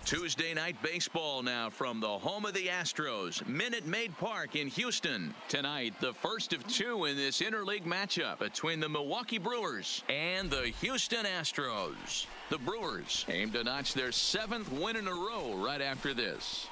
Tuesday night baseball now from the home of the Astros, Minute Maid Park in Houston. Tonight, the first of two in this interleague matchup between the Milwaukee Brewers and the Houston Astros. The Brewers aim to notch their 7th win in a row right after this.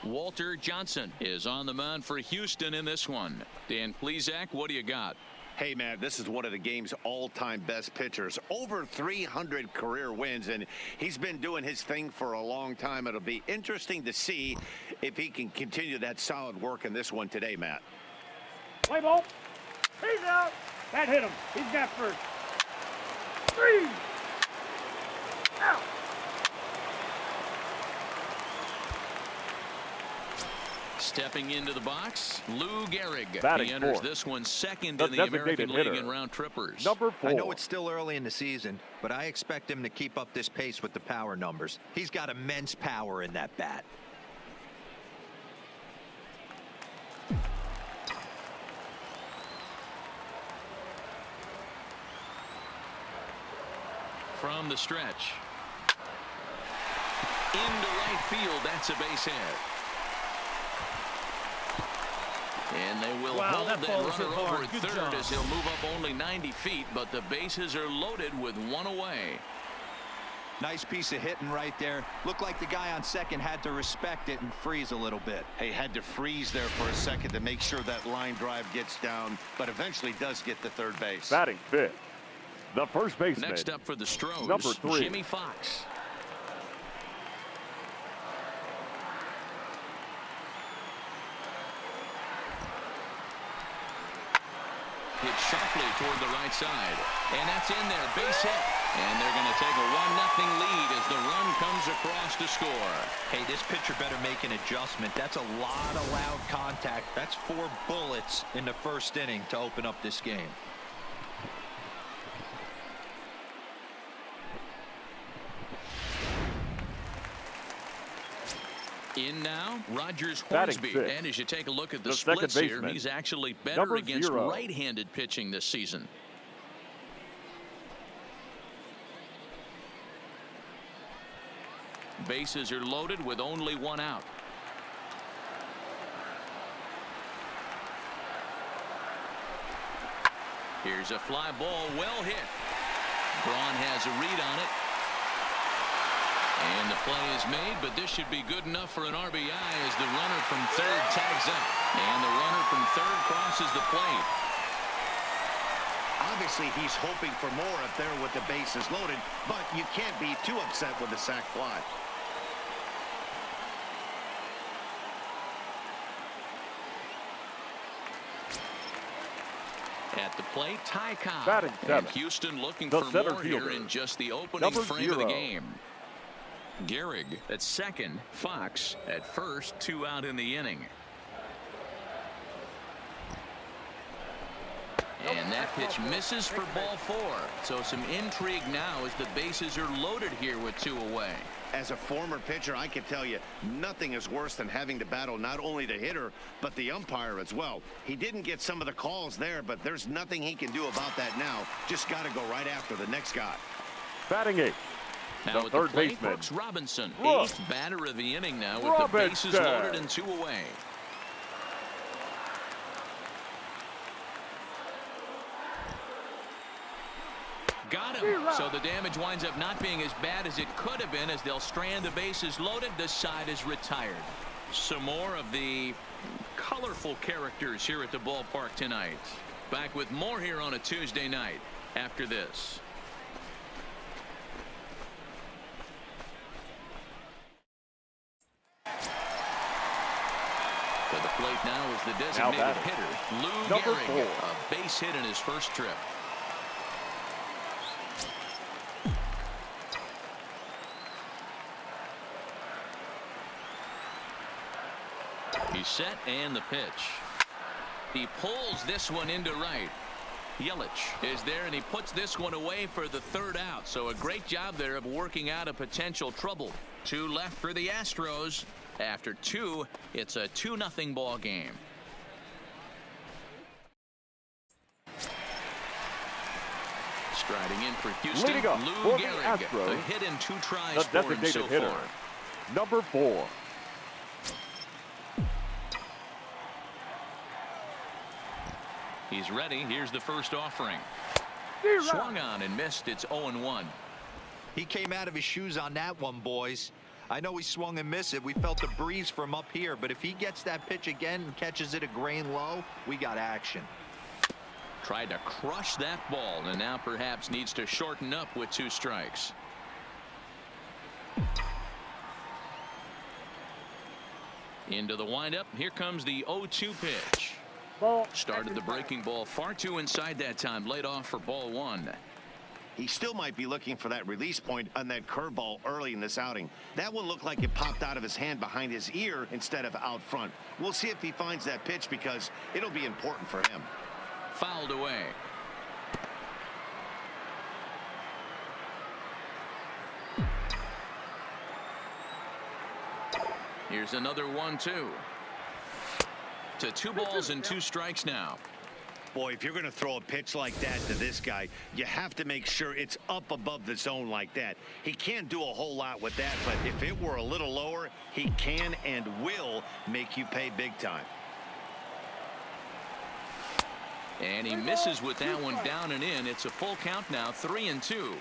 Walter Johnson is on the mound for Houston in this one. Dan Plesac, what do you got? Hey, man, this is one of the game's all-time best pitchers. Over 300 career wins, and he's been doing his thing for a long time. It'll be interesting to see if he can continue that solid work in this one today, Matt. Play ball. He's out. That hit him. He's got first. 3. Out. Stepping into the box, Lou Gehrig. Batting he enters fourth. this one second The in the American League hitter. in round trippers. Number 4. I know it's still early in the season, but I expect him to keep up this pace with the power numbers. He's got immense power in that bat. From the stretch. Into right field, that's a base hit. And they will hold that runner over at third as he'll move up only 90 feet, but the bases are loaded with one away. Nice piece of hitting right there. Looked like the guy on second had to respect it and freeze a little bit. He had to freeze there for a second to make sure that line drive gets down, but eventually does get to third base. Batting fifth, the first baseman. Next up for the Stros, number 3. Jimmy Fox. Hit sharply toward the right side. And that's in there. Base hit. And they're going to take a 1-0 lead as the run comes across to score. Hey, this pitcher better make an adjustment. That's a lot of loud contact. That's 4 bullets in the first inning to open up this game. In now, Rogers Batting Hornsby. fifth. And as you take a look at the second splits here, baseman, he's actually better number against 0. right-handed pitching this season. Bases are loaded with only one out. Here's a fly ball, well hit. Braun has a read on it. And the play is made, but this should be good enough for an RBI as the runner from third tags up. And the runner from third crosses the plate. Obviously, he's hoping for more up there with the bases loaded, but you can't be too upset with the sac fly. At the plate, Ty Cobb. Batting And seventh, Houston looking the for center more here fielder, in just the opening number frame of the 0. game. Gehrig at second, Fox at first, 2 out in the inning. And that pitch misses for ball 4. So some intrigue now as the bases are loaded here with 2 away. As a former pitcher, I can tell you nothing is worse than having to battle not only the hitter, but the umpire as well. He didn't get some of the calls there, but there's nothing he can do about that now. Just got to go right after the next guy. Batting 8, Now the with third the plate, baseman, Brooks Robinson, Brooks 8th batter of the inning now with the bases loaded and 2 away. Got him. So the damage winds up not being as bad as it could have been as they'll strand the bases loaded. This side is retired. Some more of the colorful characters here at the ballpark tonight. Back with more here on a Tuesday night after this. To the plate now is the designated hitter, Lou number Gehrig. 4. A base hit in his first trip. He's set and the pitch. He pulls this one into right. Yelich is there and he puts this one away for the 3rd out. So a great job there of working out a potential trouble. 2 left for the Astros. After 2, it's a 2-0 ball game. Striding in for Houston, Leading up Lou for the Gehrig. Astros, A hit in 2 tries the for him designated so hitter, far. number 4. He's ready. Here's the first offering. Swung on and missed. It's 0-1. He came out of his shoes on that one, boys. I know he swung and missed it. We felt the breeze from up here, but if he gets that pitch again and catches it a grain low, we got action. Tried to crush that ball, and now perhaps needs to shorten up with 2 strikes. Into the windup. Here comes the 0-2 pitch. Ball. Started the breaking ball far too inside that time. Laid off for ball 1. He still might be looking for that release point on that curveball early in this outing. That one looked like it popped out of his hand behind his ear instead of out front. We'll see if he finds that pitch because it'll be important for him. Fouled away. Here's another 1-2. To 2 balls and 2 strikes now. Boy, if you're going to throw a pitch like that to this guy, you have to make sure it's up above the zone like that. He can't do a whole lot with that, but if it were a little lower, he can and will make you pay big time. And he misses with that one down and in. It's a full count now, 3-2.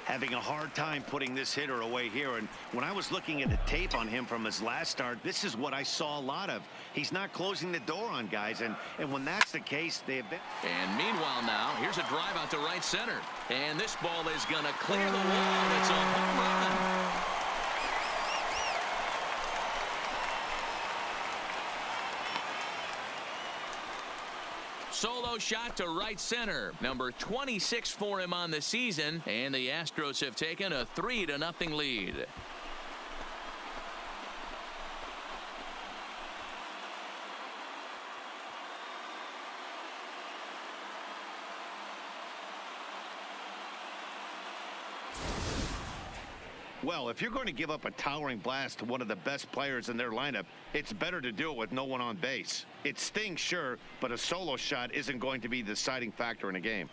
Having a hard time putting this hitter away here, and when I was looking at the tape on him from his last start, this is what I saw a lot of. He's not closing the door on guys, and when that's the case, they have been. And meanwhile now, here's a drive out to right center, and this ball is going to clear the wall. It's a home run. Solo shot to right center. Number 26 for him on the season, and the Astros have taken a 3-0 lead. Well, if you're going to give up a towering blast to one of the best players in their lineup, it's better to do it with no one on base. It stings, sure, but a solo shot isn't going to be the deciding factor in a game.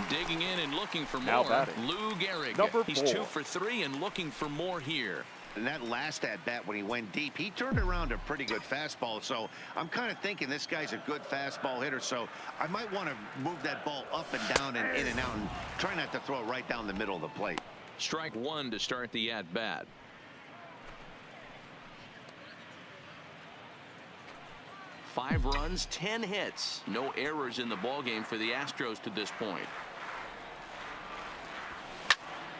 Digging in and looking for Now more. batting, Lou Gehrig. number He's 4. 2 for 3 and looking for more here. And that last at-bat when he went deep, he turned around a pretty good fastball. So I'm kind of thinking this guy's a good fastball hitter. So I might want to move that ball up and down and in and out and try not to throw it right down the middle of the plate. Strike 1 to start the at-bat. Five runs, 10 hits. No errors in the ballgame for the Astros to this point.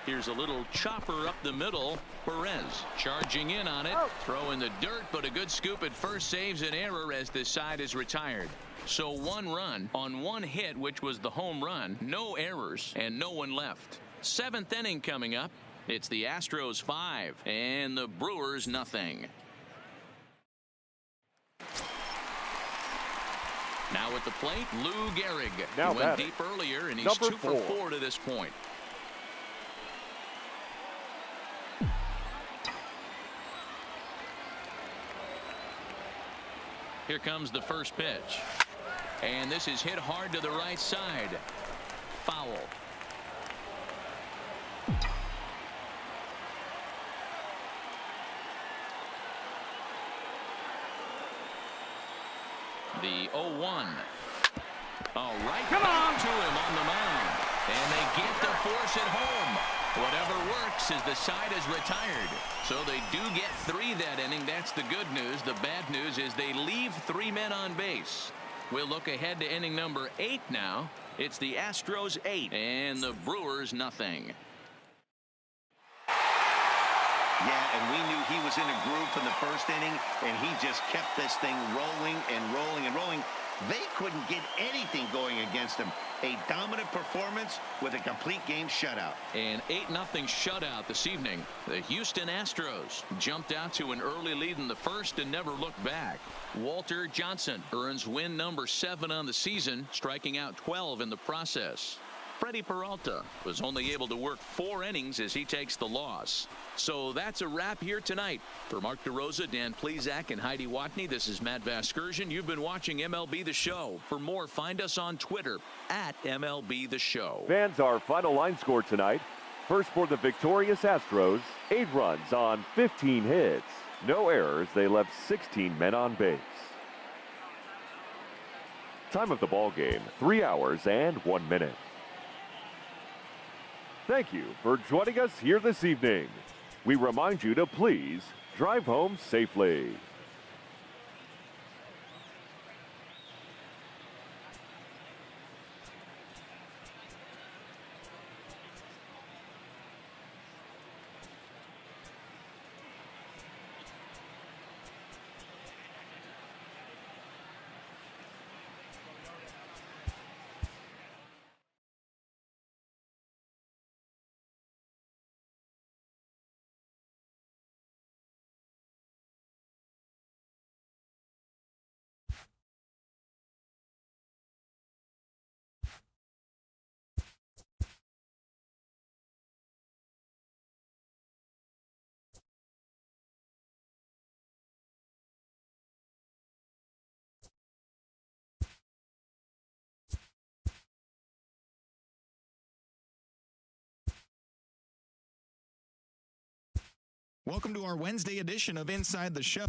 Here's a little chopper up the middle. Perez charging in on it. Throw in the dirt, but a good scoop at first saves an error as this side is retired. So 1 run on 1 hit, which was the home run. No errors and no one left. 7th inning coming up. It's the Astros 5 and the Brewers nothing. Now at the plate, Lou Gehrig. Now He went batting, deep earlier, and he's number 2 for 4. 4 to this point. Here comes the first pitch. And this is hit hard to the right side. Foul. The 0-1. All right, Come on. to him on the mound. And they get to force it home. Whatever works as the side is retired. So they do get 3 that inning. That's the good news. The bad news is they leave 3 men on base. We'll look ahead to inning number 8 now. It's the Astros 8 and the Brewers nothing. Yeah, and we knew he was in a groove from the first inning, and he just kept this thing rolling and rolling and rolling. They couldn't get anything going against him. A dominant performance with a complete game shutout. An 8-0 shutout this evening. The Houston Astros jumped out to an early lead in the first and never looked back. Walter Johnson earns win number 7 on the season, striking out 12 in the process. Freddie Peralta was only able to work 4 innings as he takes the loss. So that's a wrap here tonight. For Mark DeRosa, Dan Plesac, and Heidi Watney, this is Matt Vasgersian. You've been watching MLB The Show. For more, find us on Twitter at MLB The Show. Fans, our final line score tonight. First for the victorious Astros, 8 runs on 15 hits. No errors. They left 16 men on base. Time of the ball game, 3 hours and 1 minute. Thank you for joining us here this evening. We remind you to please drive home safely. Welcome to our Wednesday edition of Inside the Show.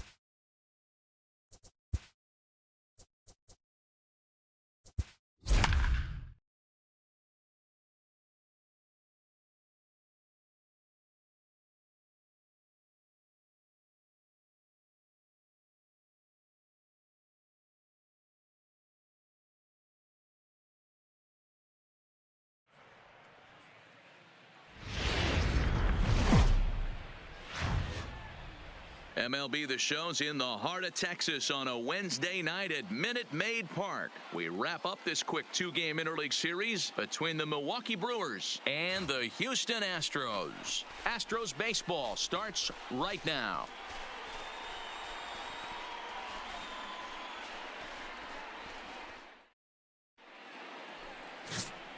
MLB The Show's in the heart of Texas on a Wednesday night at Minute Maid Park. We wrap up this quick 2-game interleague series between the Milwaukee Brewers and the Houston Astros. Astros baseball starts right now.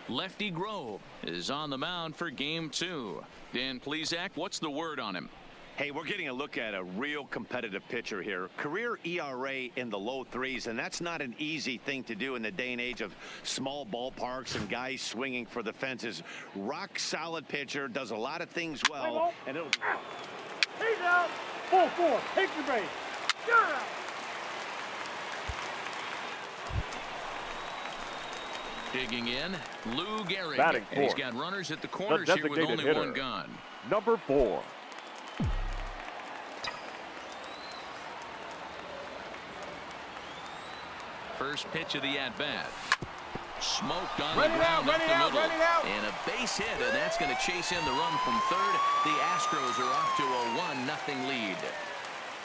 Lefty Grove is on the mound for game 2. Dan Plesac, what's the word on him? Hey, we're getting a look at a real competitive pitcher here. Career ERA in the low 3s, and that's not an easy thing to do in the day and age of small ballparks and guys swinging for the fences. Rock solid pitcher, does a lot of things well. And it'll... He's out. Full 4. Take your base. You're out. Digging in, Lou Gehrig. Batting And he's fourth. got runners at the corners The here with designated only hitter. 1 gun. Number 4. First pitch of the at-bat. Smoked on Run the it out, ground run up it the out, middle. run it out. And a base hit, and that's going to chase in the run from third. The Astros are off to a 1-0 lead.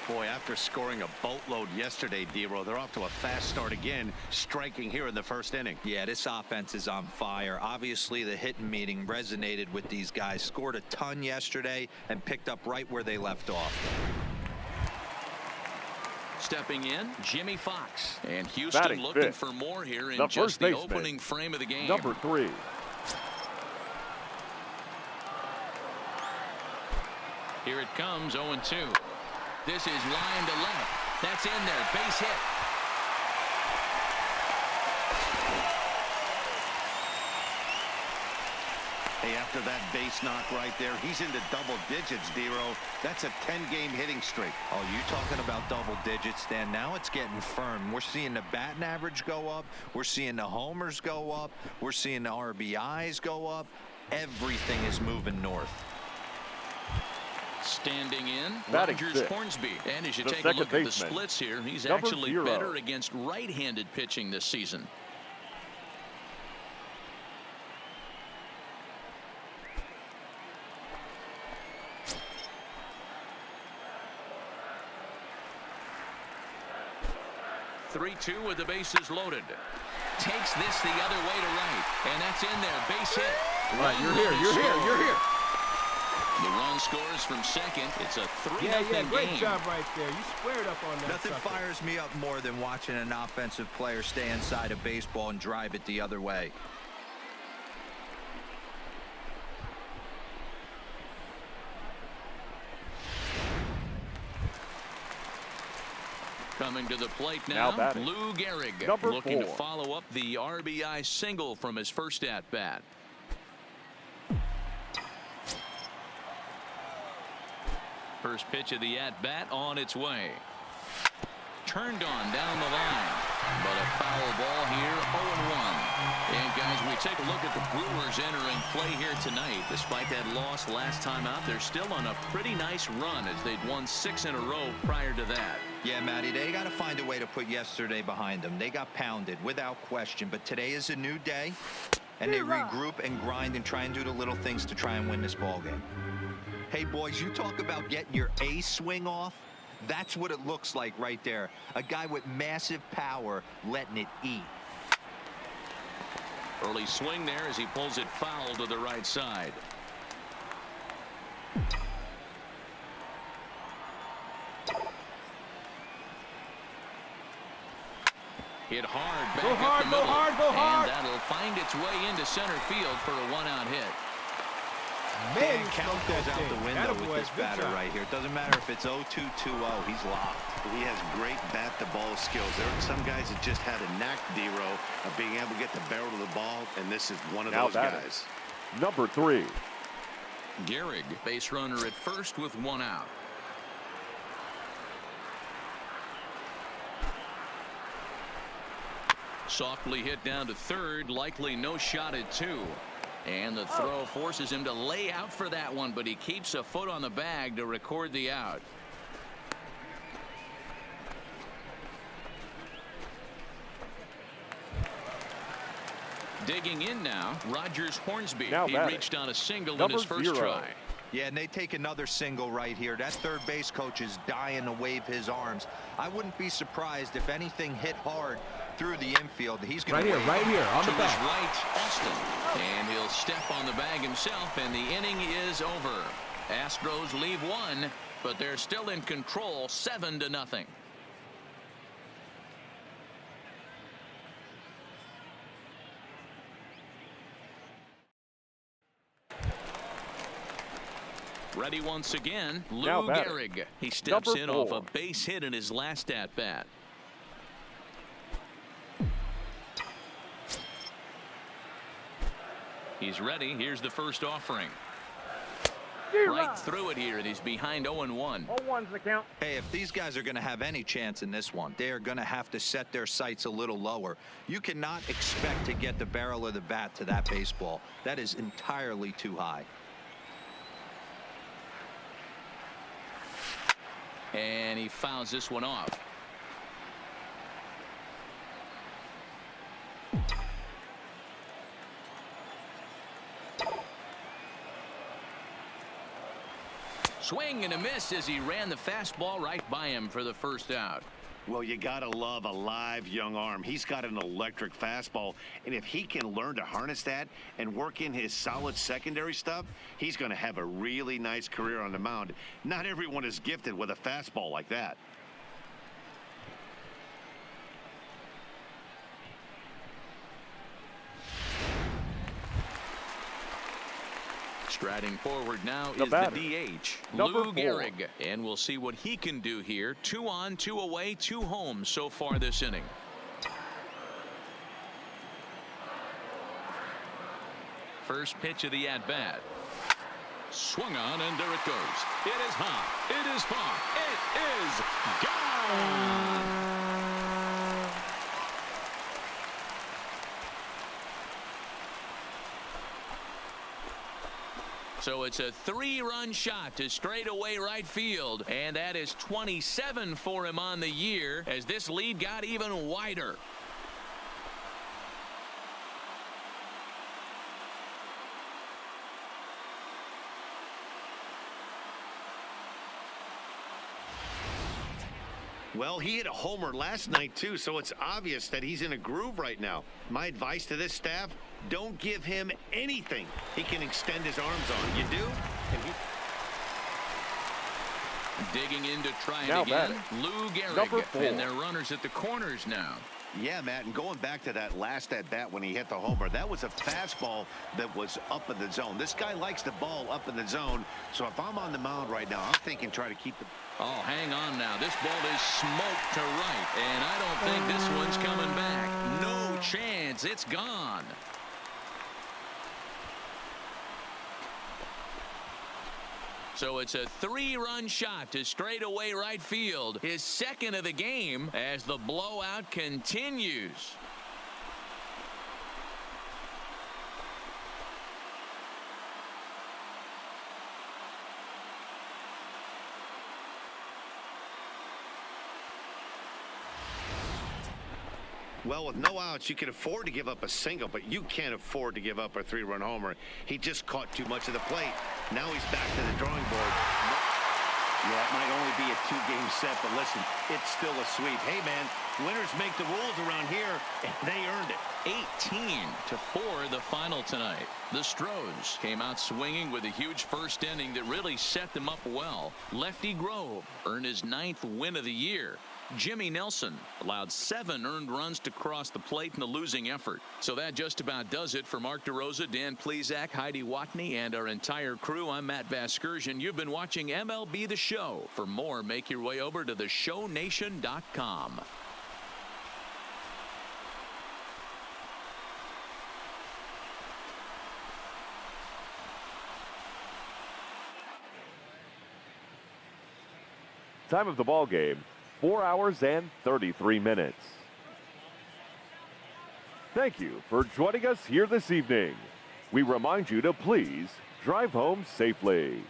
Boy, after scoring a boatload yesterday, D-Row, they're off to a fast start again, striking here in the first inning. Yeah, this offense is on fire. Obviously, the hitting meeting resonated with these guys. Scored a ton yesterday and picked up right where they left off. Stepping in, Jimmy Fox. And Houston Batting looking fifth. for more here in The just first the baseman. opening frame of the game. Number 3. Here it comes, 0-2. This is line to left. That's in there, base hit. Hey, after that base knock right there, he's into double digits, D-Row. That's a 10-game hitting streak. Oh, you talking about double digits, Dan? Now it's getting firm. We're seeing the batting average go up. We're seeing the homers go up. We're seeing the RBIs go up. Everything is moving north. Standing in, Batting Rogers fifth. Hornsby. And as you The take a second look at the baseman. splits here, he's Number actually 0. better against right-handed pitching this season. Three-two with the bases loaded. Takes this the other way to right, and that's in there. Base hit. Right, you're here, you're here, you're here. The run scores from second. It's a 3-0 Yeah, great game. job right there. You squared up on that. Nothing sucker. fires me up more than watching an offensive player stay inside of baseball and drive it the other way. Coming to the plate Now now, batting, Lou Gehrig, number looking 4. to follow up the RBI single from his first at-bat. First pitch of the at-bat on its way. Turned on down the line, but a foul ball here, 0-1. And guys, we take a look at the Brewers entering play here tonight. Despite that loss last time out, they're still on a pretty nice run as they'd won 6 in a row prior to that. Yeah, Matty, they got to find a way to put yesterday behind them. They got pounded without question, but today is a new day, and they regroup and grind and try and do the little things to try and win this ball game. Hey, boys, you talk about getting your A swing off. That's what it looks like right there. A guy with massive power letting it eat. Early swing there as he pulls it foul to the right side. Hit hard back up the middle. Go hard. And that'll find its way into center field for a one-out hit. Man, count goes out the window with this batter right here. It doesn't matter if it's 0-2-2-0. He's locked. He has great bat-to-ball skills. There are some guys that just had a knack, D-Row, of being able to get the barrel of the ball, and this is one of those guys. Number 3. Gehrig, base runner at first with one out. Softly hit down to third, likely no shot at 2. And the throw forces him to lay out for that one, but he keeps a foot on the bag to record the out. Digging in now, Rogers Hornsby. He reached on a single in his first try. Yeah, and they take another single right here. That third base coach is dying to wave his arms. I wouldn't be surprised if anything hit hard through the infield. He's going to right here on the his back. right, Austin, and he'll step on the bag himself, and the inning is over. Astros leave one, but they're still in control, 7-0. Ready once again, Lou Gehrig. He steps in off a base hit in his last at-bat. He's ready. Here's the first offering. Right through it here, and he's behind 0-1. 0-1's the count. Hey, if these guys are going to have any chance in this one, they are going to have to set their sights a little lower. You cannot expect to get the barrel of the bat to that baseball. That is entirely too high. And he fouls this one off. Swing and a miss as he ran the fastball right by him for the first out. Well, you got to love a live young arm. He's got an electric fastball, and if he can learn to harness that and work in his solid secondary stuff, he's going to have a really nice career on the mound. Not everyone is gifted with a fastball like that. Striding forward now is the DH, Lou Gehrig, and we'll see what he can do here. 2 on, 2 away, 2 home so far this inning. First pitch of the at-bat. Swung on, and there it goes. It is high. It is far. It is gone. So it's a 3-run shot to straightaway right field, and that is 27 for him on the year as this lead got even wider. Well, he hit a homer last night, too, so it's obvious that he's in a groove right now. My advice to this staff, don't give him anything he can extend his arms on. You do? Digging in to try it again. Lou Gehrig, and their runners at the corners now. Yeah, Matt, and going back to that last at-bat when he hit the homer, that was a fastball that was up in the zone. This guy likes the ball up in the zone, so if I'm on the mound right now, I'm thinking try to keep the... Oh, hang on now. This ball is smoked to right, and I don't think this one's coming back. No chance. It's gone. So it's a 3-run shot to straightaway right field. His second of the game as the blowout continues. Well, with no outs, you can afford to give up a single, but you can't afford to give up a 3-run homer. He just caught too much of the plate. Now he's back to the drawing board. Yeah, it might only be a 2-game set, but listen, it's still a sweep. Hey, man, winners make the rules around here, and they earned it. 18-4 the final tonight. The Stros came out swinging with a huge first inning that really set them up well. Lefty Grove earned his 9th win of the year. Jimmy Nelson allowed 7 earned runs to cross the plate in the losing effort. So that just about does it for Mark DeRosa, Dan Plesac, Heidi Watney, and our entire crew. I'm Matt Vasgersian. You've been watching MLB The Show. For more, make your way over to theshownation.com. Time of the ball game, 4 hours and 33 minutes. Thank you for joining us here this evening. We remind you to please drive home safely.